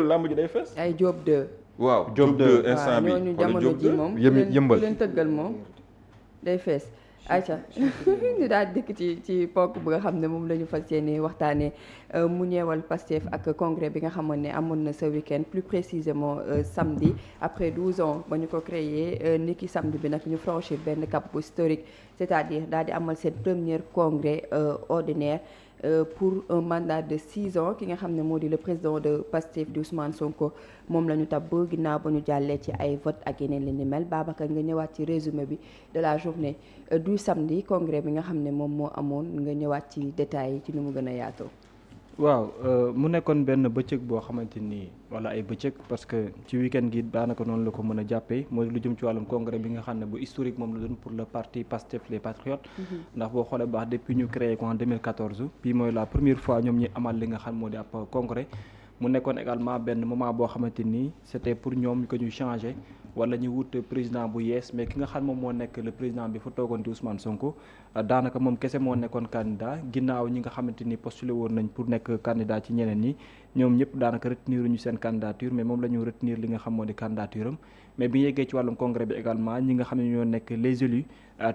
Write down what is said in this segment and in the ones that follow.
làmb ji day fees. ay Diop 2. waaw Diop 2 instant bi ñooñu jamono ji moom yëmbal leen tëggal moom day fees. ayca ñu daal dikk ci ponk bu nga xam ne moom la ñu fas yéene waxtaanee mu ñeewal Pastef ak congrès bi nga xamoon ne amoon na ce week-end plus précisément samedi après 12 ans ba ñu ko créé ni ki samedi bi nag ñu franchir benn cap bu historique c'est-à-dire daal di amal seen premier congrès ordinaire pour un mandat de 6 ans ki nga xam ne moo di le président de Pastef di Ousmane Sonko moom la ñu tabb ginnaaw ba ñu jàllee ci ay vote ak yeneen li ni mel Babacar nga ñëwaat ci résumé bi de la journée du samedi congrès bi nga xam ne moom moo amoon nga ñëwaat ci détails yi ci nu mu gën a yaatoo. waaw mu nekkoon benn bëccëg boo xamante ni wala ay bëccëg parce que ci week-end gi daanaka noonu la ko mën a jàppee mooy lu jëm ci wàllum congrès bi nga xam ne bu historique moom la doon pour le parti Pastef les Patriotes. ndax boo xoolee baax depuis ñu créé ko en 2014 bii mooy la première fois ñoom ñi amal li nga xam moo di ab congrès mu nekkoon également benn moment boo xamante ni c'était pour ñoom ko ñu changer wala ñu wut président bu yees mais ki nga xam moom moo nekk le président bi fa toogoon di Ousmane Sonko daanaka moom kese moo nekkoon candidat ginnaaw ñi nga xamante ni postulé woon nañ pour nekk candidat ci ñeneen ñi ñoom ñëpp daanaka retenir ñu seen candidature mais moom la ñu retenir li nga xam moo di candidature am mais bi ñu yeggee ci wàllum congrès bi également ñi nga xam ne ñoo nekk les élus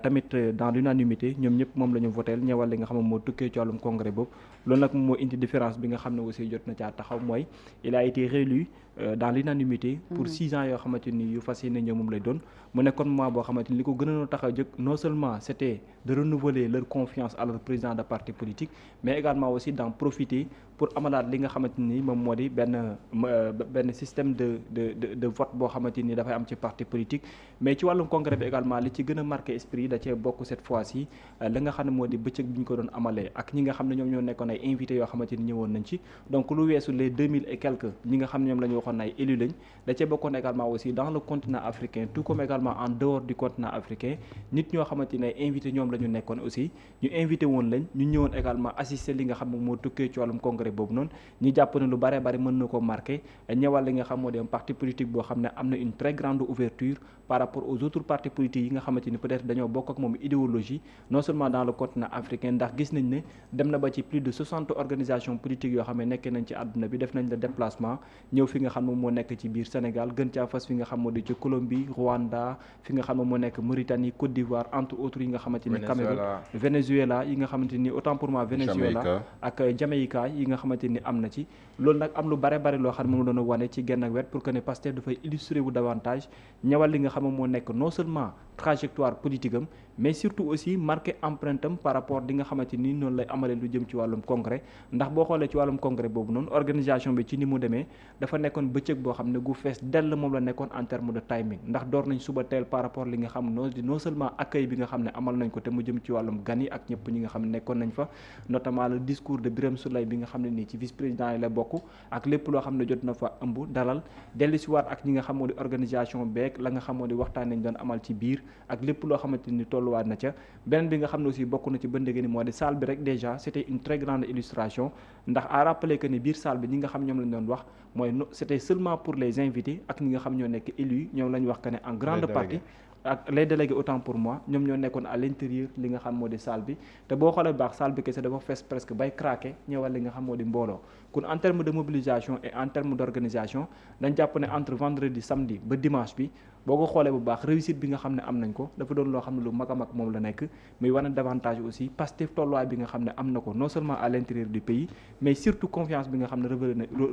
tamit dans l'unanimité ñoom ñëpp moom la ñu voteel ñëwal li nga xam ne moo tukkee ci wàllum congrès boobu loolu nag moo indi différence bi nga xam ne aussi jot na caa taxaw mooy il a été réélu dans l'unanimité pour 6 ans yoo xamante ni yu fas yéene ñëw moom lay doon mu nekkoon mois boo xamante ni li ko gënoon a tax a jóg non seulement c'était de renouveler leur confiance à leur président de parti politique mais également aussi d'en profiter pour amalaat li nga xamante ni moom moo di benn système de vote boo xamante ni dafay am ci parti politique mais ci wàllum congrès bi également li ci gën a marqué esprit da cee bokk cette fois-ci li nga xam ne moo di bëccëg bi ñu ko doon amalee ak ñi nga xam ne ñoom ñoo nekkoon ay invités yoo xamante ni ñëwoon nañ ci donc lu weesu les 2000 et quelques ñi nga xam ne ñoom la ñu waxoon ay élus lañ da cee bokkoon également aussi dans le continent africain tout comme également en dehors du continent africain nit ñoo xamante ne ay invités ñoom la ñu nekkoon aussi ñu invité woon lañ ñu ñëwoon également assister li nga xam ne moo tukkee ci wàllum congrès boobu noonu ñu jàpp ne lu bare bari mën na ko marqué ñëwal li nga xam moo di un parti politique boo xam ne am na une très grande ouverture par rapport aux autres partis politiques yi nga xamante ni peut-être dañoo bokk ak moom idéologie non seulement dans le continent africain ndax gis nañ ne dem na ba ci plus de 60 organisations politiques yoo xam ne nekkee nañ ci àdduna bi def nañ le déplacement ñëw fi nga xam moom moo nekk ci biir Sénégal gën caa fas fi nga xam moo di ci Colombie Rwanda fi nga xam moom moo nekk Mauritanie Côte d'Ivoire entre autres yi nga xamante ni Cameroun Venezuela yi nga xamante ni autant pour moi Venezuela ak Jamaïca yi nga xamante ni am na ci loolu nag am lu bare bari loo xam ne moom doon wane ci genn ak wet pour que ne Pastef dafay illustrer wu davantage ñëwal li nga xam moo nekk non seulement trajectoire politique am mais surtout aussi marqué empreinte am par rapport di nga xamante ni noonu lay amalee lu jëm ci wàllum congrès ndax boo xoolee ci wàllum congrès boobu noonu organisation bi ci ni mu demee dafa nekkoon bëccëg boo xam ne gu fees dell moom la nekkoon en terme de timing ndax door nañ suba teel par rapport li nga xam non seulement accueil bi nga xam ne amal nañ ko te mu jëm ci wàllum gan yi ak ñëpp ñi nga xam ne nekkoon nañ fa notamment le discours de Birame Souleye bi nga xam ne nii ci vice président yi la bokk ak lépp loo xam ne jot na fa ëmb dalal dellu si waat ak ñi nga xam moo di organisation beeg la nga xam moo di waxtaan nañ doon amal ci biir ak lépp loo xamante ni tolluwaat na ca beneen bi nga xam ne aussi bokk na ci ba ndege ni moo di salle bi rek déjà c'était une très grande illustration ndax à rappeler que ni biir salle bi ñi nga xam ñoom lañ doon wax mooy c'était seulement pour les invités ak ñi nga xam ñoo nekk élus ñoom lañ wax que ne en grande partie ak les délégués autant pour moi ñoom ñoo nekkoon à l'intérieur li nga xam moo di salle bi te boo xoolee baax salle bi kese dafa fees presque bay craquer ñëwal li nga xam moo di mbooloo kon en terme de mobilisation et en terme d'organisation dañ jàpp ne entre vendredi samedi ba dimanche bi boo ko xoolee bu baax réussite bi nga xam ne am nañ ko dafa doon loo xam ne lu mag a mag moom la nekk muy wane davantage aussi Pastef tolluwaay bi nga xam ne am na ko non seulement à l'intérieur du pays mais surtout confiance bi nga xam ne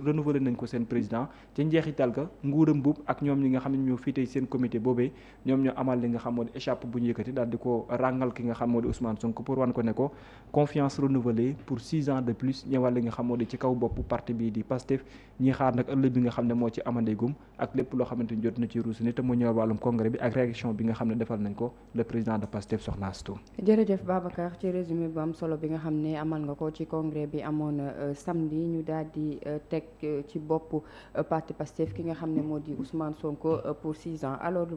renouvelé nañ ko seen président ci njeexital ga nguuram buub ak ñoom ñi nga xam ne ñoo fiitee seen comité boobee ñoom ñoo amal li nga xam moo di échappe bu ñu yëkkati daal di ko ràngal ki nga xam moo di Ousmane Sonko pour wan ko ne ko confiance renouvelée pour 6 ans de plus ñëwal li nga xam moo di ci kaw bopp parti bii di Pastef ñi xaar nag ëllëg bi nga xam ne moo ci amandegum ak lépp loo xamante ni jot na ci ruus ni te mu ñëw wàllum congrès bi ak réaction bi nga xam ne defal nañ ko le président de Pastef Sokhna Astou. jërëjëf Babacar ci résumé bu am solo bi nga xam ne amal nga ko ci congrès bi amoon samedi ñu daal di teg ci bopp parti Pastef ki nga xam ne moo di Ousmane Sonko pour 6 ans alors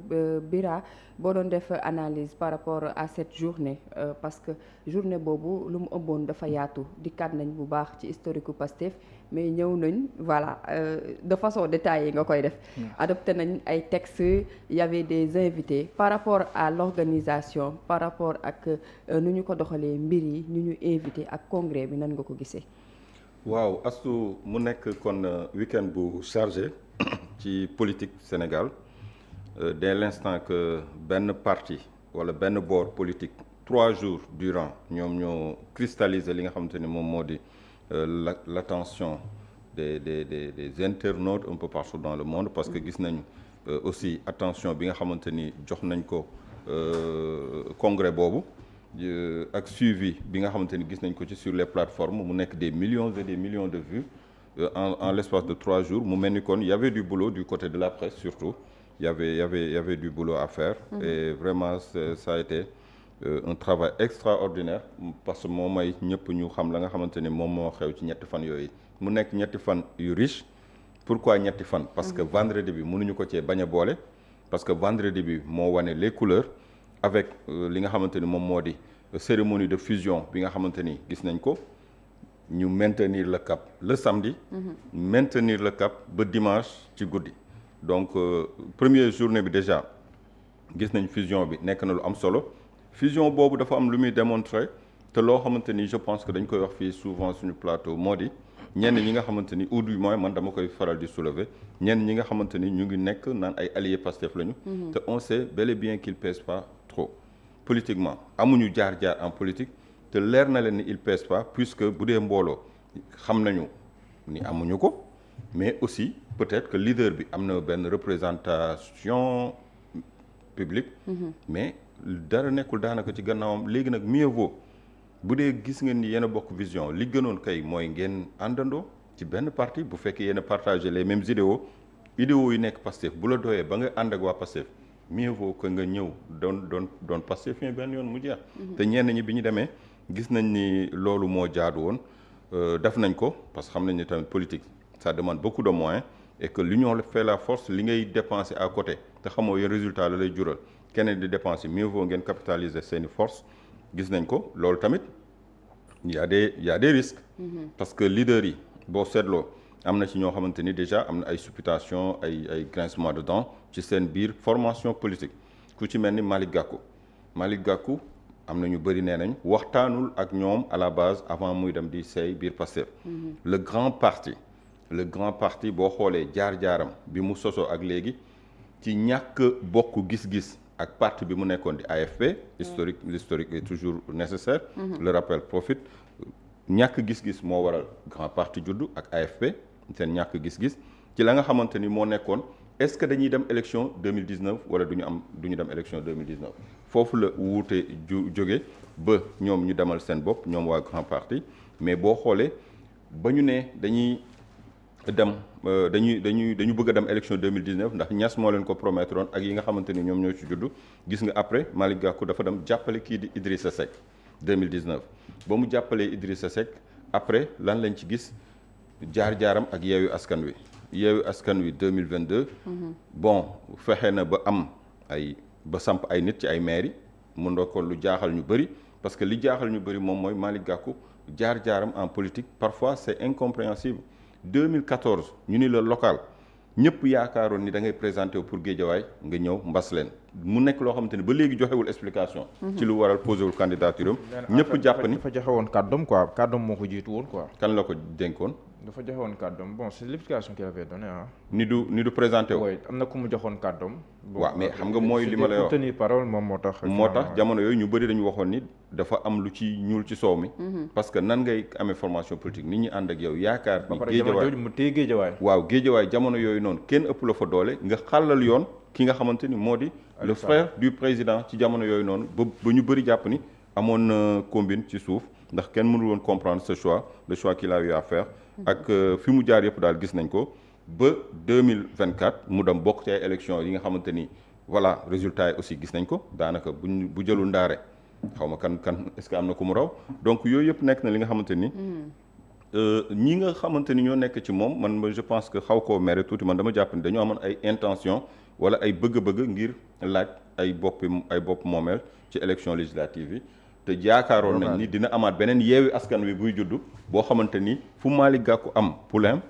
Bira boo doon def analyse par rapport à cette journée parce que journée boobu lu mu ëmboon dafa yaatu dikkaat nañ bu baax ci historique Pastef mais ñëw nañ voilà de façon détaillée nga koy def adopté nañ ay textes y avait des invités par rapport à l'organisation par rapport ak nu ñu ko doxalee mbir yi ñu invité ak congrès bi nan nga ko gisee. waaw Astou mu nekk kon week-end bu chargé ci politique Sénégal dès l'instant que benn parti wala benn boor politique 3 jours durant ñoom ñoo cristalliser li nga xamante ni moom moo di l'attention des internautes un peu partout dans le monde parce que gis nañu aussi attention bi nga xamante ni jox nañ ko congrès boobu ak suivi bi nga xamante ni gis nañ ko ci sur les plateformes mu nekk des millions et des millions de vues en l'espace de 3 jours mu mel ni kon y avait du boulot du côté de la presse surtout y avait du boulot à faire et vraiment ça a été un travail extraordinaire parce que moo may ñëpp ñu xam la nga xamante ni moom moo xew ci ñetti fan yooyu mu nekk ñetti fan yu riche pourquoi ñetti fan parce que vendredi bi mënuñu ko cee bañ a boole parce que vendredi bi moo wane les couleurs avec li nga xamante ni moom moo di cérémonie de fusion bi nga xamante ni gis nañ ko ñu maintenir le cap le samedi maintenir le cap ba dimanche ci guddi donc première journée bi déjà gis nañ fusion bi nekk na lu am solo fusion boobu dafa am lu muy démontrer te loo xamante ni je pense que dañ koy wax fii souvent suñu plateau moo di ñenn ñi nga xamante ni ou du moins man dama koy faral di soulever ñenn ñi nga xamante ni ñu ngi nekk naan ay alliés Pastef lañu te on sait bel et bien qu'ils pèsent pas trop politiquement amuñu jaar-jaar en politique te leer na leen ni ils pèsent pas puisque bu dee mbooloo xam nañu ni amuñu ko mais aussi peut-être que leader bi am na benn représentation publique mais dara nekkul daanaka ci gannaawam léegi nag mieux vaut bu dee gis ngeen ni yéen a bokk vision li gënoon kay mooy ngeen àndandoo ci benn parti bu fekkee yéen a partagé les mêmes idéaux yi nekk Pastef bu la doyee ba nga ànd ak waa Pastef mieux vaut que nga ñëw doon Pastef benn yoon mu jeex te ñenn ñi bi ñu demee gis nañ ni loolu moo jaadu woon def nañ ko parce que xam nañ ni tamit politique ça demande beaucoup de moyens et que l'union fait la force li ngay dépenser à côté te xamoo yéen résultat la lay jural keneen di dépenser mieux vaut ngeen capitaliser seeni force gis nañ ko loolu tamit y a des risques parce que leaders yi boo seetloo am na ci ñoo xamante ni déjà am na ay supputation ay grincement de dents ci seen biir formation politique ku ci mel ni Malick Gakou am na ñu bëri nee nañ waxtaanul ak ñoom à la base avant muy dem di seey biir Pastef le grand parti boo xoolee jaar-jaaram bi mu sosoo ak léegi ci ñàkk bokk gis-gis ak parti bi mu nekkoon di AFP l'historique est toujours nécessaire le rappel profite ñàkk gis-gis moo waral grand parti juddu ak AFP seen ñàkk gis-gis ci la nga xamante ni moo nekkoon est-ce que dañuy dem élection 2019 wala duñu dem élection 2019 foofu la wuute jóge ba ñoom ñu demal seen bopp ñoom waa grand parti mais boo xoolee ba ñu ne dañu bëgg a dem élection 2019 ndax Niass moo leen ko promettroon ak yi nga xamante ni ñoom ñoo ci juddu gis nga après Malick Gakou dafa dem jàppale kii di Idrissa Seck 2019 ba mu jàppalee Idrissa Seck après lan lañ ci gis jaar-jaaram ak Yewwi Askan Wi 2022 bon fexe na ba am ba samp ay nit ci ay mairie mu ndokkoon lu jaaxal ñu bëri parce que li jaaxal ñu bëri moom mooy Malick Gakou jaar-jaaram en politique parfois c'est incompréhensible 2014 ñu ni la local ñëpp yaakaaroon ni da ngay présenté wu pour Guédiawaye nga ñëw mbas leen mu nekk loo xamante ni ba léegi joxewul explication ci lu waral posé wul candidature am ñëpp jàpp ni dafa joxe woon kàddoom quoi kàddoom moo ko jiitu woon quoi kan la ko dénkoon dafa joxe woon kàddoom bon c'est l'explication qu'il avait donné ni du présenté wu am na ku mu joxoon kàddoom waaw mais xam nga mooy li ma lay wax tenir parole moom moo tax jamono yooyu ñu bëri dañu waxoon ni dafa am lu ci ñuul ci soow mi parce que nan ngay amee formation politique nit ñi ànd ak yow yaakaar ni Guédiawaye mu téye Guédiawaye waaw Guédiawaye jamono yooyu noonu kenn ëpp la fa doole nga xàllal yoon ki nga xamante ni moo di le frère du président ci jamono yooyu noonu ba ñu bëri jàpp ni amoon na combine ci suuf ndax kenn mënul woon comprendre ce choix le choix qu'il a eu à faire ak fi mu jaar yëpp daal gis nañ ko ba 2024 mu dem bokk ci ay élections yi nga xamante ni voilà résultat yi aussi gis nañ ko daanaka bu jëlul ndaare xaw ma kan est-ce que am na ku mu raw donc yooyu yëpp nekk na li nga xamante ni ñi nga xamante ni ñoo nekk ci moom man je pense que xaw koo mere tuuti man dama jàpp ni dañoo amoon ay intention wala ay bëgg-bëgg ngir laaj ay bopp moomeel ci élection législative yi te yaakaaroon nañ ni dina amaat beneen Yewwi Askan Wi buy juddu boo xamante ni fu Malick Gakou am poulain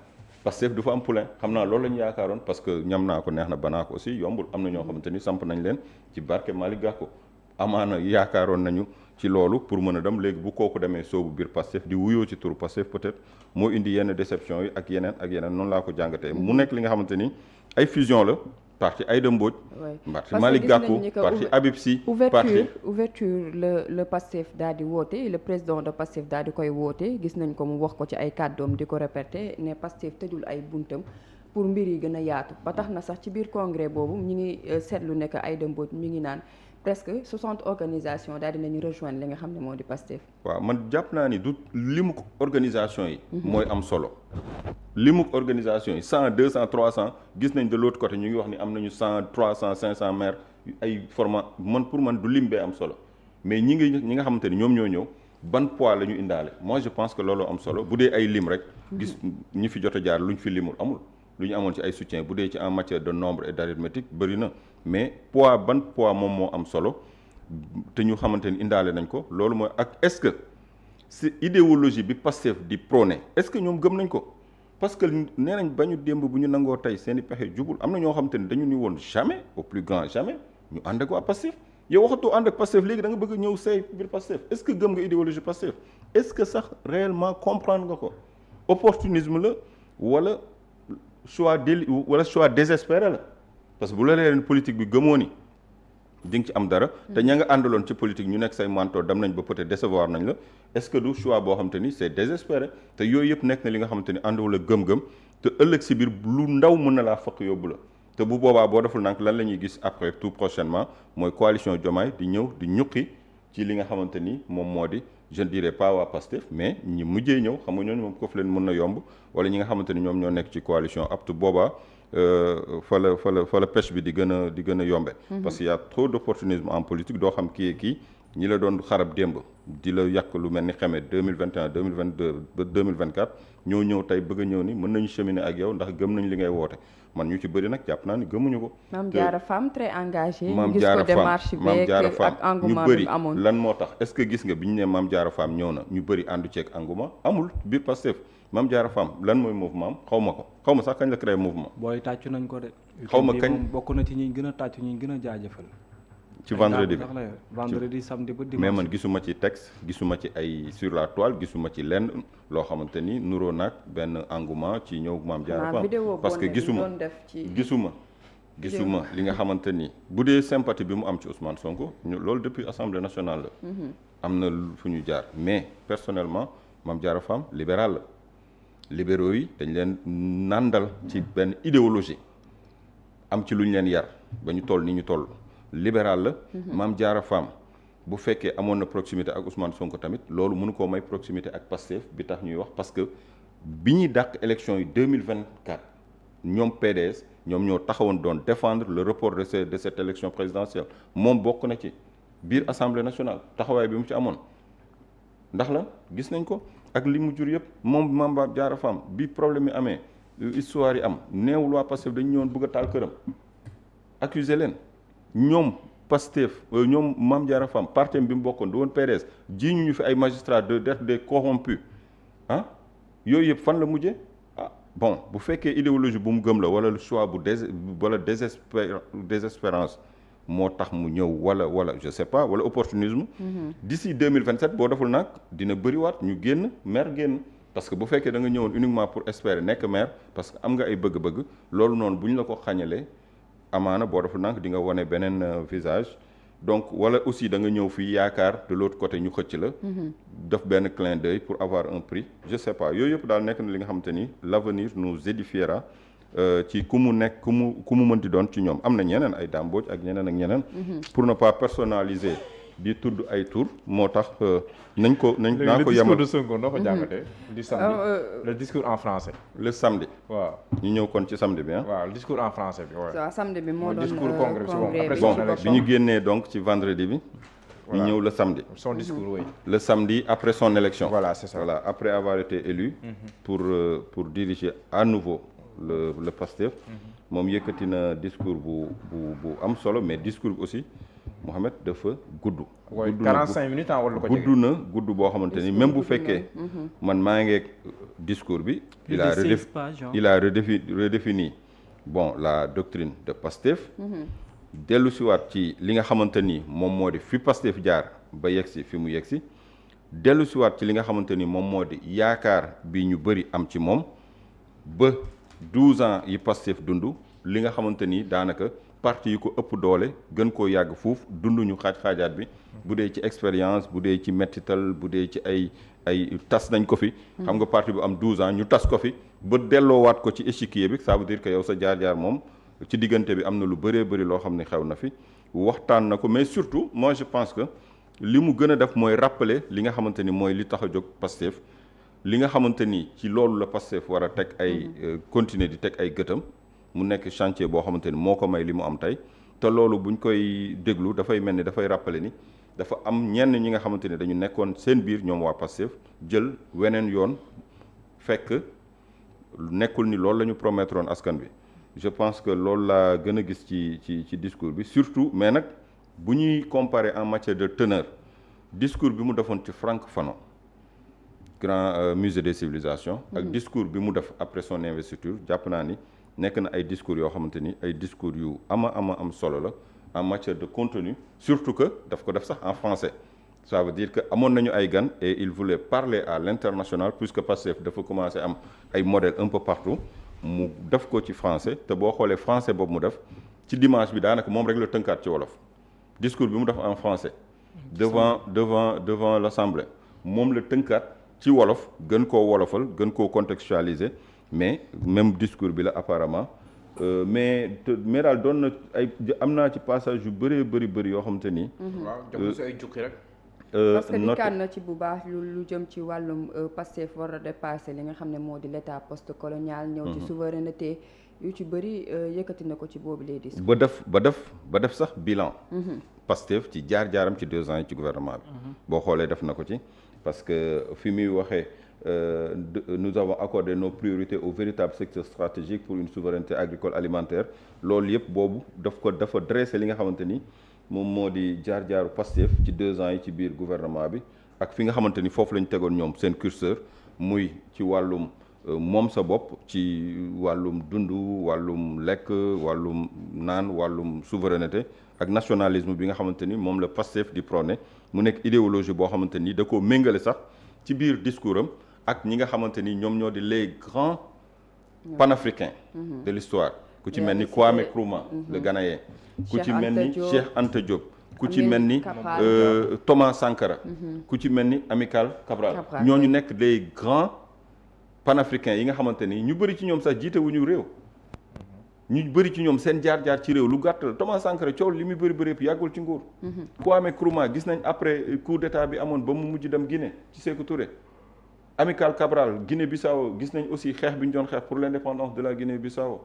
Pastef du fa am poulain xam naa loolu la ñu yaakaaroon parce que ñam naa ko neex na banaa ko aussi yombul am na ñoo xamante ni samp nañ leen ci barke Malick Gakou amaana yaakaaroon nañu ci loolu pour mën a dem léegi bu kooku demee soobu biir Pastef di wuyoo ci turu Pastef peut-être moo indi yenn déception yi ak yeneen noonu laa ko jàngatee mu nekk li nga xamante ni ay fusion la parti Aïda Mbodj parti Malick Gakou parti Habib Sy ouverture le Pastef daal di woote le président de Pastef daal di koy woote gis nañ ko mu wax ko ci ay kàddoom di ko répété ne Pastef tëjul ay buntam pour mbir yi gën a yaatu ba tax na sax ci biir congrès boobu ñu ngi seetlu ne que Aïda Mbodj mi ngi naan presque 60 organisations daal dinañu rejoindre li nga xam ne moo di Pastef. waaw man jàpp naa ni du limu organisation yi. mooy am solo. limu organisation yi 100 200 300 gis nañ de l'autre côté ñu ngi wax ni am nañu 100 300 500 maires ay format pour man du lim bee am solo mais ñi nga xamante ni ñoom ñoo ñëw ban poids la ñu indaale moi je pense que loolu am solo bu dee ay lim rek. gis ñi fi jot a jaar luñ fi limul amul. lu ñu amoon ci ay soutien bu dee ci en matière de nombre et d'arithmétique bëri na mais ban poids moom moo am solo te ñu xamante ni indaale nañ ko loolu mooy ak est-ce que c'est idéologie bi Pastef di prôné est-ce que ñoom gëm nañ ko parce que nee nañ ba ñu démb bu ñu nangoo tey seen i pexe jubul am na ñoo xamante ni dañu ni woon jamais au plus grand jamais ñu ànd ak waa Pastef yow waxatoo ànd ak Pastef léegi da nga bëgg ñëw say biir Pastef est-ce que gëm nga idéologie Pastef est-ce que sax réellement comprendre nga ko opportunisme la wala choix désespéré la parce que bu la leen politique bi gëmoo ni di nga ci am dara te ña nga àndaloon ci politique ñu nekk say mentor dem nañ ba peut-être décevoir nañ la est-ce que du choix boo xamante ni c'est désespéré te yooyu yëpp nekk na li nga xamante ni àndul la gëm-gëm te ëllëg si biir lu ndaw mën na laa fekk yóbbu la te bu boobaa boo deful nag lan la ñuy gis après tout prochainement mooy coalition Diomaye di ñëw di ñuqi ci li nga xamante ni moom moo di je ne dirais pas waa Pastef mais ñi mujjee ñëw xam nga ñooñu moom ko leen mën na yomb wala ñi nga xamante ni ñoom ñoo nekk ci coalition apte boobaa fa la pêche bi di gën a yombe parce que y a trop d'opportunisme en politique doo xam kii ñi la doon xarab démb di la yàq lu mel ni xamee 2021 2022 ba 2024 ñoo ñëw tey bëgg a ñëw ni mën nañu cheminer ak yow ndax gëm nañ li ngay woote man ñu ci bëri nag jàpp naa ni gëmuñu ko. Mame Diarra Fam très engagé. Mame Diarra Fam ñu bëri lan moo tax est-ce que gis nga bi ñu ne Mame Diarra Fam ñëw na ñu bëri àndu ceeg engouement amul biir Pastef Mame Diarra Fam lan mooy mouvement xaw ma sax kañ la créé mouvement. booy tàccu nañ ko de. xaw ma kañ bokk na ci ñi gën a tàccu ñi gën a jaajëfal. ci vendredi bi vendredi samedi ba dimanche. mais man gisuma ci texte gisuma ci ay sur la toile gisuma ci lenn loo xamante ni nuroo naag benn engouement ci ñëw Mame Diarra Fam parce que gisuma li nga xamante ni bu dee sympathie bi mu am ci Ousmane Sonko loolu depuis Assemblée nationale la. am na fu ñu jaar mais personnellement Mame Diarra Fam libéral la libéraux yi dañ leen nàndal ci benn idéologie am ci lu ñu leen yar ba ñu toll ni ñu toll. libéral la Mame Diarra Fam bu fekkee amoon na proximité ak Ousmane Sonko tamit loolu mënu koo may proximité ak Pastef bi tax ñuy wax parce que bi ñuy dàq élection yi 2024 ñoom PDS ñoom ñoo taxawoon doon défendre le report de cette élection présidentielle moom bokk na ci biir Assemblée nationale taxawaay bi mu ci amoon ndax la gis nañ ko ak li mu jur yëpp moom Mame Diarra Fam bi problème yi amee histoire yi am neewul waa Pastef dañu ñëwoon bëgg a taal këram accuser leen ñoom Pastef ñoom Mame Diarra Fam parti bi mu bokkoon du woon PDS ji ñu fi ay magistrats d'être des corrompus yooyu yëpp fan la mujjee bon bu fekkee idéologie bu mu gëm la wala le choix bu désespérance moo tax mu ñëw wala je sais pas wala opportunisme d'ici 2027 boo deful nag dina bëriwaat ñu génn maire génn parce que bu fekkee da nga ñëwoon uniquement pour espérer nekk maire parce que am nga ay bëgg-bëgg loolu noonu bu ñu la ko xañalee amaana boo deful nag di nga wane beneen visage donc wala aussi da nga ñëw fii yaakaar de l'autre côté ñu xëcc la def benn clin d'œil pour avoir un prix je sais pas yooyu yëpp daal nekk na li nga xamante ni l'avenir nous édifiera ci ku mu mënti doon ci ñoom am na ñeneen ay dàmbooj ak ñeneen pour ne pas personnaliser di tudd ay tour moo tax naa ko yemal le discours de Sonko noo ko jàngatee du samedi le discours en français le samedi waaw ñu ñëw kon ci samedi bi waaw le discours en français bi waaw samedi bi moo doon discours congrès bon bi ñu génnee donc ci vendredi bi ñu ñëw le samedi son discours oui le samedi après son élection voilà c'est ça voilà après avoir été élu pour diriger à nouveau le Pastef moom yëkkati na discours bu am solo mais discours bi aussi Mohamed dafa gudd. 45 minutes wala ko jege gudd boo xamante ni même bu fekkee man maa ngi discours bi. il a redéfini bon la doctrine de Pastef. dellu siwaat ci li nga xamante ni moom moo di fi Pastef jaar ba yegsi fi mu yegsi dellu siwaat ci li nga xamante ni moom moo di yaakaar bi ñu bëri am ci moom ba 12 ans yi Pastef dund li nga xamante ni daanaka parti yi ko ëpp doole gën koo yàgg fuuf dunduñu xaaj-xaajaat bi bu dee ci expérience bu dee ci mettital bu dee ci ay tas nañ ko fi. xam nga parti bu am 12 ans ñu tas ko fi ba delloowaat ko ci échiquier bi ça veut dire que yow sa jaar-jaar moom ci diggante bi am na lu bëree bëri loo xam ne xew na fi waxtaan na ko mais surtout moi je pense que li mu gën a def mooy rappeler li nga xamante ni mooy li tax a jóg Pastef li nga xamante ni ci loolu la Pastef war a teg ay continuer di teg ay gëtam mu nekk chantier boo xamante ni moo ko may li mu am tey te loolu buñ koy déglu dafay mel ni dafay rappeler ni dafa am ñenn ñi nga xamante ni dañu nekkoon seen biir ñoom waa Pastef jël weneen yoon fekk nekkul ni loolu la ñu promettroon askan bi je pense que loolu laa gën a gis ci discours bi surtout mais nag bu ñuy comparer en matière de teneur discours bi mu defoon ci Franck Fanon grand musée des civilisations ak discours bi mu def après son investiture jàpp naa ni nekk na ay discours yoo xamante ni ay discours yu am solo la en matière de contenu surtout que daf ko def sax en français ça veut dire que amoon nañu ay gan et il voulait parler à l'international puisque Pastef dafa commencé am ay modèles un peu partout mu def ko ci français te boo xoolee français boobu mu def ci dimanche bi daanaka moom rek la tënkaat ci wolof discours bi mu def en français devant l'Assemblée moom la tënkaat ci wolof gën koo wolofal gën koo contextualiser mais même discours bi la apparemment mais daal doon na ay am naa ci passage yu bëri yoo xamante ni. waaw jox si ay jukki rek. parce que dikkaan na ci bu baax lu jëm ci wàllum Pastef war a dépasser li nga xam ne moo di l'état post-colonial. ñëw ci souveraineté yu ci bëri yëkkati na ko ci boobu les discours. ba def sax bilan. Pastef ci jaar-jaaram ci 2 ans yi ci gouvernement bi. boo xoolee def na ko ci parce que fi muy waxee. Nous avons accordé nos priorités au véritable secteur stratégique pour une souveraineté agricole alimentaire loolu yëpp boobu dafa dressé li nga xamante ni moom moo di jaar-jaaru Pastef ci 2 ans yi ci biir gouvernement bi ak fi nga xamante ni foofu la ñu tegoon ñoom seen curseur muy ci wàllum moom sa bopp ci wàllum dund wàllum lekk wàllum naan wàllum souveraineté ak nationalisme bi nga xamante ni moom la Pastef di prôné mu nekk idéologie boo xamante ni da koo méngale sax ci biir discours am ak ñi nga xamante ni ñoom ñoo di les grands panafricains de l'histoire ku ci mel ni Kwame Nkrumah le Ghanéen ku ci mel ni Cheikh Anta Diop ku ci mel ni Thomas Sankara ku ci mel ni Amilcar Cabral ñooñu nekk les grands panafricains yi nga xamante ni ñu bëri ci ñoom sax jiite wu ñu réew ñu bëri ci ñoom seen jaar-jaar ci réew lu gàtt la Thomas Sankara coow li muy bëri yëpp yàggul ci nguur Kwame Nkrumah gis nañ après coup d'état bi amoon ba mu mujj dem Guinée ci Sékou Touré Amilcar Cabral Guinée-Bissau gis nañ aussi xeex bi ñu doon xeex pour l'indépendance de la Guinée-Bissau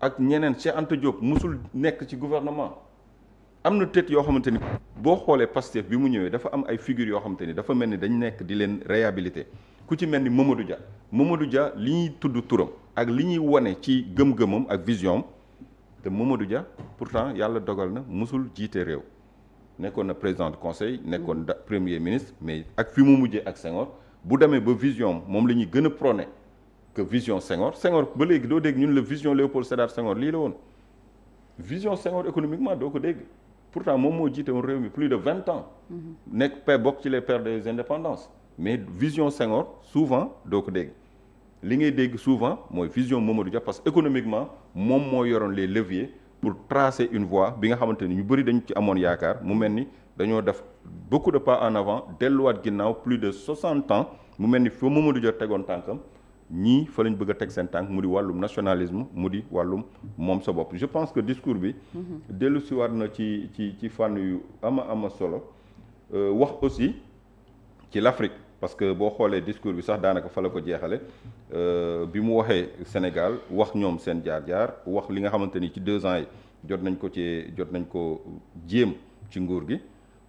ak ñeneen Cheikh Anta Diop musul nekk ci gouvernement am na tête yoo xamante ni boo xoolee Pastef bi mu ñëwee dafa am ay figures yoo xamante ni dafa mel ni dañ nekk di leen réhabiliter ku ci mel ni Mamadou Dia li ñuy tudd turam ak li ñuy wane ci gëm-gëmam ak vision am te Mamadou Dia pourtant yàlla dogal na musul jiite réew nekkoon na président du conseil nekkoon premier ministre mais ak fi mu mujjee ak Senghor bu demee ba vision moom la ñuy gën a prôné que vision Senghor ba léegi doo dégg ñun la vision Léopold Sédar Senghor lii la woon vision Senghor économiquement doo ko dégg pourtant moom moo jiite woon réew mi plus de 20 ans nekk bokk ci les pères des indépendances mais vision Senghor souvent doo ko dégg li ngay dégg souvent mooy vision Mamadou Dia parce que économiquement moom moo yoroon les leviers pour tracer une voie bi nga xamante ni ñu bëri dañu ci amoon yaakaar mu mel ni dañoo def beaucoup de pas en avant delluwaat ginnaaw plus de 60 ans mu mel ni fa Mamadou Dia tegoon tànkam ñii fa lañ bëgg a teg seen tànk mu di wàllum nationalisme mu di wàllum moom sa bopp je pense que discours bi dellu siwaat na ci fànn yu ama solo wax aussi ci l'Afrique parce que boo xoolee discours bi sax daanaka fa la ko jeexale bi mu waxee Sénégal wax ñoom seen jaar-jaar wax li nga xamante ni ci 2 ans yi jot nañ ko jéem ci nguur gi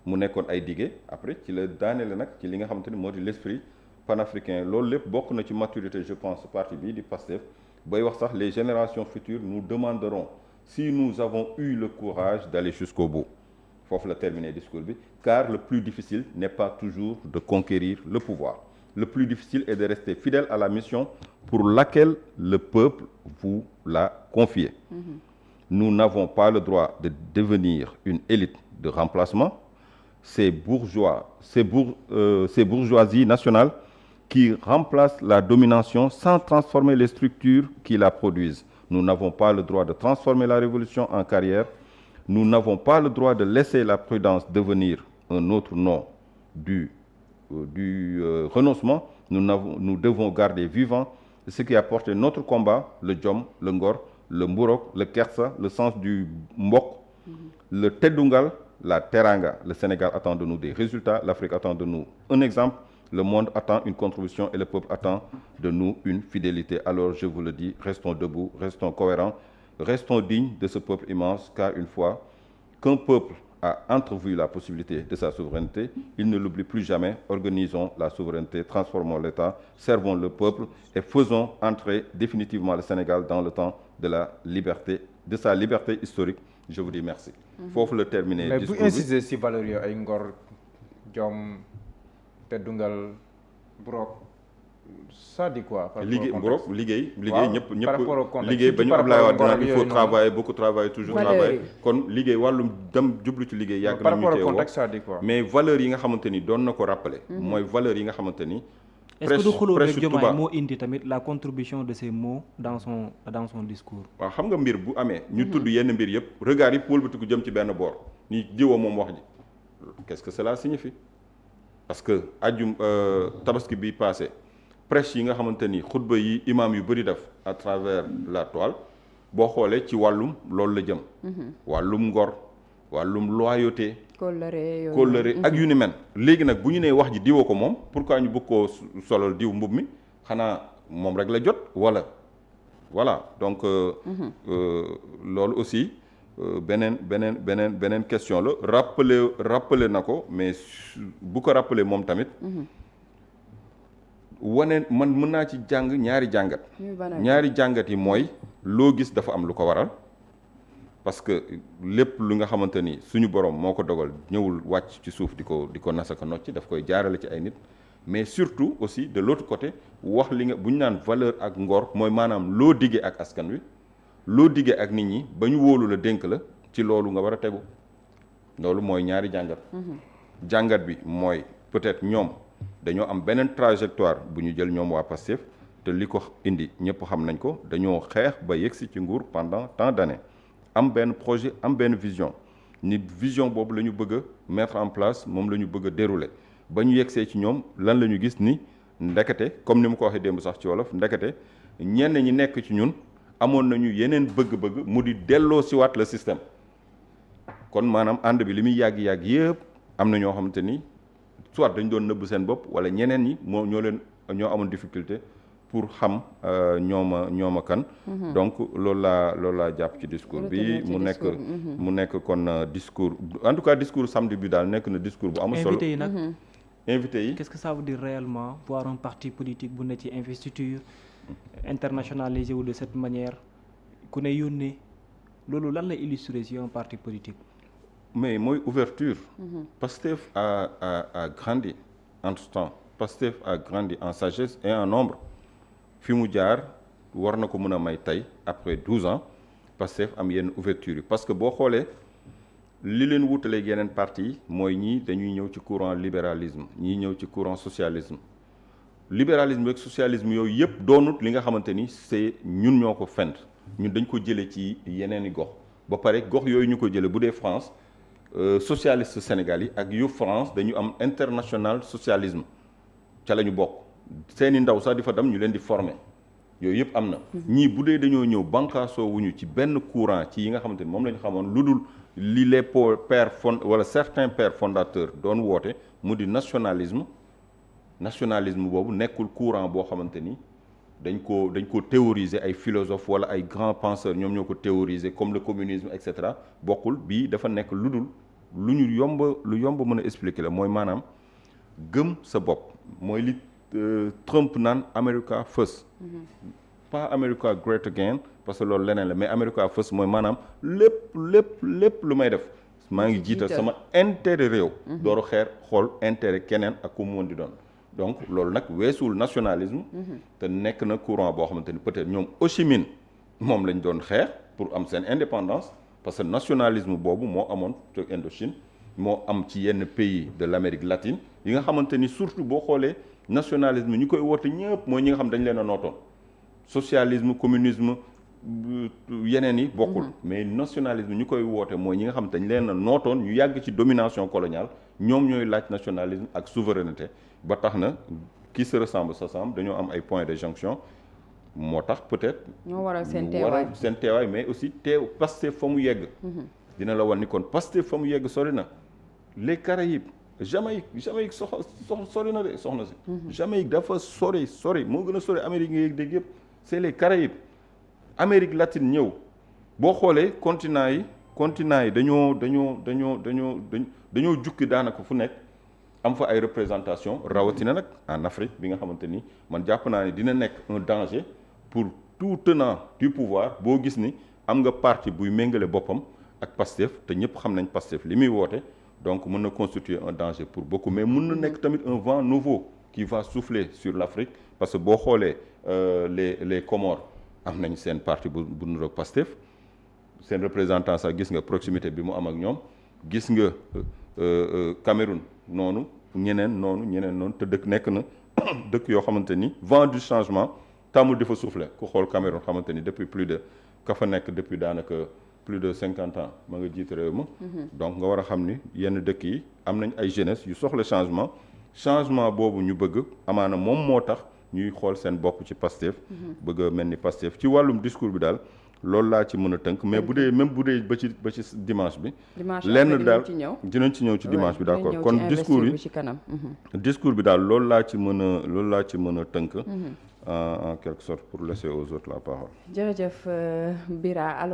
mu nekkoon ay dige après ci la daanele nag ci li nga xamante ni moo di l'esprit panafricain loolu lépp bokk na ci maturité je pense parti bi di Pastef bay wax sax les générations futures nous demanderont si nous avons eu le courage d'aller jusqu'au bout foofu la terminer discours bi car le plus difficile n'est pas toujours de conquérir le pouvoir le plus difficile est de rester fidèle à la mission pour laquelle le peuple vous l'a confié. Nous n'avons pas le droit de devenir une élite de remplacement ces bourgeoisies nationales qui remplacent la domination sans transformer les structures qui la produisent. Nous n'avons pas le droit de transformer la révolution en carrière. Nous n'avons pas le droit de laisser la prudence devenir un autre nom du renoncement. Nous devons garder vivant ce qui a porté notre combat, le jom, le ngor, le mburok, le kersa, le sens du mbok, le teddungal, la teranga. Le Sénégal attend de nous des résultats, l'Afrique attend de nous un exemple, le monde attend une contribution et le peuple attend de nous une fidélité. Alors je vous le dis, restons debout, restons cohérents, restons dignes de ce peuple immense, car une fois qu'un peuple a entrevu la possibilité de sa souveraineté, il ne l'oublie plus jamais. Organisons la souveraineté, transformons l'État, servons le peuple et faisons entrer définitivement le Sénégal dans le temps de la liberté, de sa liberté historique. Je vous dis merci. Foofu la terminer mais discours bu insister si valeurs yooyu ay ngor jom teddungal brok ça dit quoi. liggéey ñëpp liggéey ba ñu Abdoulaye Wade naan il faut travailler beaucoup travailler toujours travailler kon liggéey wàllum dem jublu ci liggéey yàgg nañu teewoo contexte ça dit quoi. Mais valeurs yi nga xamante ni doon na ko rappeler mooy valeurs yi nga xamante ni est-ce que du xuloo rek Diomaye moo indi tamit la contribution de ces mots dans son discours. waaw xam nga mbir bu amee ñu tudd yenn mbir yëpp regard yi wëlbatiku jëm ci benn boor ni jiwoo moom wax ji qu'est-ce que cela signifie parce que tabaski bi passé prêche yi nga xamante ni xutba yi imam yu bëri def à travers la toile boo xoolee ci wàllum loolu la jëm wàllum ngor wàllum loyauté kóllëre ak yu ni mel léegi nag bu ñu nee wax ji diwoo ko moom pourquoi ñu bëgg koo solal diw mbub mi xanaa moom rek la jot wala voilà donc loolu aussi beneen question la rappeler na ko mais bu ko rappeler moom tamit wane man mën naa ci jàng ñaari jàngat yi mooy loo gis dafa am lu ko waral parce que lépp lu nga xamante ni suñu borom moo ko dogal ñëwul wàcc ci suuf di ko nasaka nocc daf koy jaarale ci ay nit mais surtout aussi de l'autre côté wax li nga bu ñu naan valeur ak ngor mooy maanaam loo diggee ak askan wi loo diggee ak nit ñi ba ñu wóolu la dénk la ci loolu nga war a tegu loolu mooy ñaari jàngat jàngat bi mooy peut-être ñoom dañoo am beneen trajectoire bu ñu jël ñoom waa Pastef te li ko indi ñëpp xam nañ ko dañoo xeex ba yegsi ci nguur pendant tant d'années am benn projet am benn vision ni vision boobu la ñu bëgg a mettre en place moom la ñu bëgg a dérouler ba ñu yegsee ci ñoom lan la ñu gis ni ndekete comme ni mu ko waxee démb sax ci wolof ndekete ñenn ñi nekk ci ñun amoon nañu yeneen bëgg-bëgg mu di delloo siwaat le système kon maanaam ànd bi li muy yàgg-yàgg yëpp am na ñoo xamante ni soit dañ doon nëbb seen bopp wala ñeneen ñi ñoo amoon difficulté pour xam ñooma kan donc loolu laa jàpp ci discours bi mu nekk kon discours en tout cas discours samedi bi daal nekk na discours bu am solo. invité yi nag invité yi qu'est-ce que ça veut dire réellement voir un parti politique bu ne ci investiture internationalisé wu de cette manière ku ne yónnee loolu lan lay illustrer ci un parti politique. mais mooy ouverture Pastef a grandi entre-temps Pastef a grandi en sagesse et en nombre fi mu jaar war na ko mën a may tey après 12 ans Pastef am yenn ouverture yi parce que boo xoolee li leen wutalee yeneen parti yi mooy ñii dañuy ñëw ci courant libéralisme ñii ñëw ci courant socialisme libéralisme ak socialisme yooyu yëpp doonut li nga xamante ni c'est ñun ñoo ko fent ñun dañ ko jëlee ci yeneen i gox ba pare gox yooyu ñu ko jëlee bu dee France socialiste Sénégal yi ak yu France dañu am international socialisme ca la ñu bokk seeni ndaw sax di fa dem ñu leen di former yooyu yëpp am na ñii bu dee dañoo ñëw banqaasoo wuñu ci benn courant ci yi nga xamante ni moom la ñu xamoon lu dul li les wala certains pères fondateurs doon woote mu di nationalisme boobu nekkul courant boo xamante ni dañ ko théoriser ay philosophes wala ay grands penseurs ñoom ñoo ko théoriser comme le communisme et cetera bokkul bii dafa nekk lu dul lu yomb mën a expliquer la mooy maanaam gëm sa bopp mooy li Trump naan America first pas America great again parce que loolu leneen la mais America first mooy maanaam lépp lu may def maa ngi jiital sama intérêt réew dooru xool intérêt keneen ak ku mu mën di doon donc loolu nag weesuwul nationalisme te nekk na courant boo xamante ni peut-être ñoom Ho Chi Minh moom lañ doon xeex pour am seen indépendance parce que nationalisme boobu moo amoon te Indochine moo am ci yenn pays de l'Amérique latine yi nga xamante ni surtout boo xoolee nationalisme ñu koy woote ñëpp mooy ñi nga xam dañ leen a nootoon socialisme communisme yeneen yi bokkul mais nationalisme ñu koy woote mooy ñi nga xam dañ leen a nootoon ñu yàgg ci domination coloniale ñoom ñooy laaj nationalisme ak souveraineté ba tax na qui se ressemble s'assemble dañoo am ay points de jonction moo tax peut-être ñoo waral seen teewaay mais aussi Pastef fa mu yegg dina la wan ni kon Pastef fa mu yegg sori na les Caraïbes Jamaïque sori na de soxna si Jamaïque dafa sori moo gën a sori Amérique nga yëg dégg yëpp c'est les Caraïbes Amérique latine ñëw boo xoolee continent yi dañoo jukki daanaka fu nekk am fa ay représentation rawatina nag en Afrique bi nga xamante ni man jàpp naa ne dina nekk un danger pour tout tenant du pouvoir boo gis ni am nga parti buy méngale boppam ak Pastef te ñëpp xam nañ Pastef li muy woote donc mën na constituer un danger pour beaucoup mais mën na nekk tamit un vent nouveau qui va souffler sur l'Afrique parce que boo xoolee les Comores am nañ seen parti bu nuroog Pastef seen représentant sax gis nga proximité bi mu am ak ñoom gis nga Cameroun noonu ñeneen noonu te dëkk nekk na dëkk yoo xamante ni vent du changement tàmmul di fa souffler ku xool Cameroun xamante ni depuis depuis daanaka plus de 50 ans ma nga jiite réew ma donc nga war a xam ni yenn dëkk yi am nañ ay jeunesse yu soxla changement boobu ñu bëgg amaana moom moo tax ñuy xool seen bopp ci Pastef bëgg a mel ni Pastef ci wàllum discours bi daal loolu laa ci mën a tënk mais bu dee ba ci dimanche bi lenn daal dinañ ci ñëw ci dimanche bi d'accord kon discours bi daal loolu laa ci mën a tënk en quelque sorte pour laisser aux autres la parole jërëjëf Bira alors